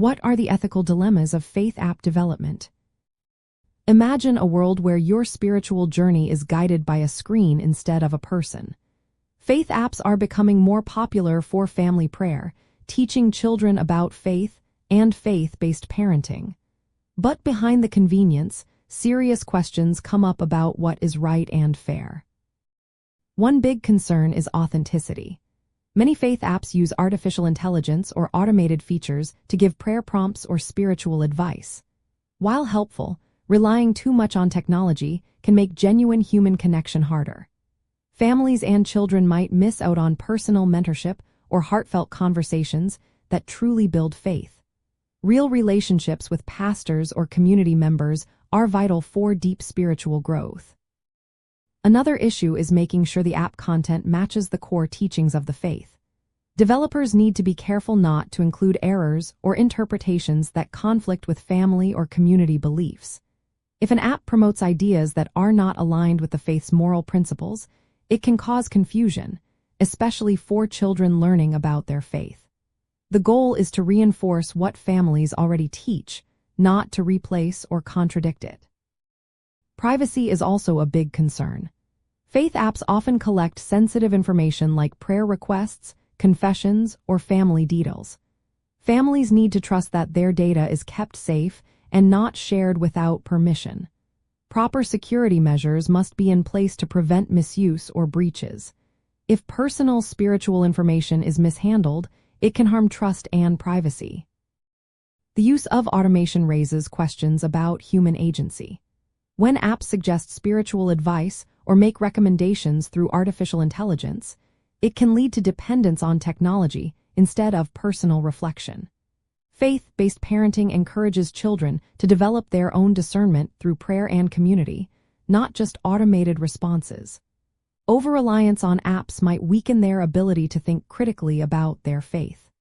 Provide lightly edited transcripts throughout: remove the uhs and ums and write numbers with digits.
What are the ethical dilemmas of faith app development? Imagine a world where your spiritual journey is guided by a screen instead of a person. Faith apps are becoming more popular for family prayer, teaching children about faith and faith-based parenting. But behind the convenience, serious questions come up about what is right and fair. One big concern is authenticity. Many faith apps use artificial intelligence or automated features to give prayer prompts or spiritual advice. While helpful, relying too much on technology can make genuine human connection harder. Families and children might miss out on personal mentorship or heartfelt conversations that truly build faith. Real relationships with pastors or community members are vital for deep spiritual growth. Another issue is making sure the app content matches the core teachings of the faith. Developers need to be careful not to include errors or interpretations that conflict with family or community beliefs. If an app promotes ideas that are not aligned with the faith's moral principles, it can cause confusion, especially for children learning about their faith. The goal is to reinforce what families already teach, not to replace or contradict it. Privacy is also a big concern. Faith apps often collect sensitive information like prayer requests, confessions, or family details. Families need to trust that their data is kept safe and not shared without permission. Proper security measures must be in place to prevent misuse or breaches. If personal spiritual information is mishandled, it can harm trust and privacy. The use of automation raises questions about human agency. When apps suggest spiritual advice or make recommendations through artificial intelligence, it can lead to dependence on technology instead of personal reflection. Faith-based parenting encourages children to develop their own discernment through prayer and community, not just automated responses. Over-reliance on apps might weaken their ability to think critically about their faith.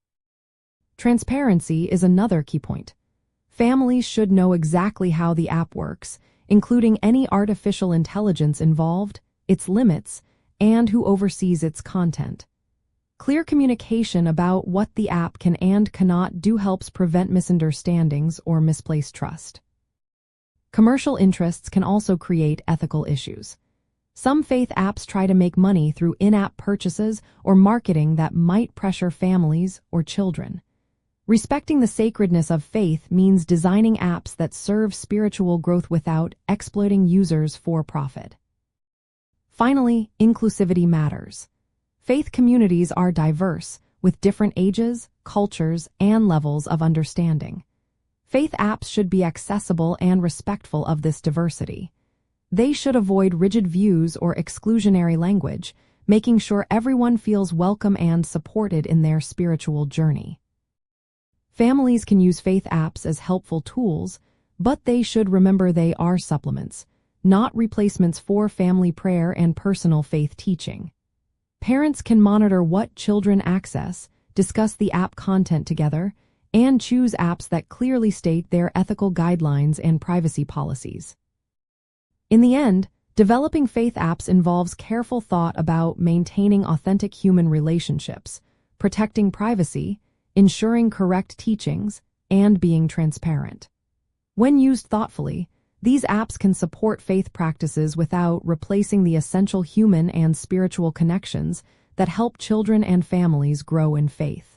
Transparency is another key point. Families should know exactly how the app works, including any artificial intelligence involved, its limits, and who oversees its content. Clear communication about what the app can and cannot do helps prevent misunderstandings or misplaced trust. Commercial interests can also create ethical issues. Some faith apps try to make money through in-app purchases or marketing that might pressure families or children. Respecting the sacredness of faith means designing apps that serve spiritual growth without exploiting users for profit. Finally, inclusivity matters. Faith communities are diverse, with different ages, cultures, and levels of understanding. Faith apps should be accessible and respectful of this diversity. They should avoid rigid views or exclusionary language, making sure everyone feels welcome and supported in their spiritual journey. Families can use faith apps as helpful tools, but they should remember they are supplements, not replacements for family prayer and personal faith teaching. Parents can monitor what children access, discuss the app content together, and choose apps that clearly state their ethical guidelines and privacy policies. In the end, developing faith apps involves careful thought about maintaining authentic human relationships, protecting privacy, ensuring correct teachings, and being transparent. When used thoughtfully, these apps can support faith practices without replacing the essential human and spiritual connections that help children and families grow in faith.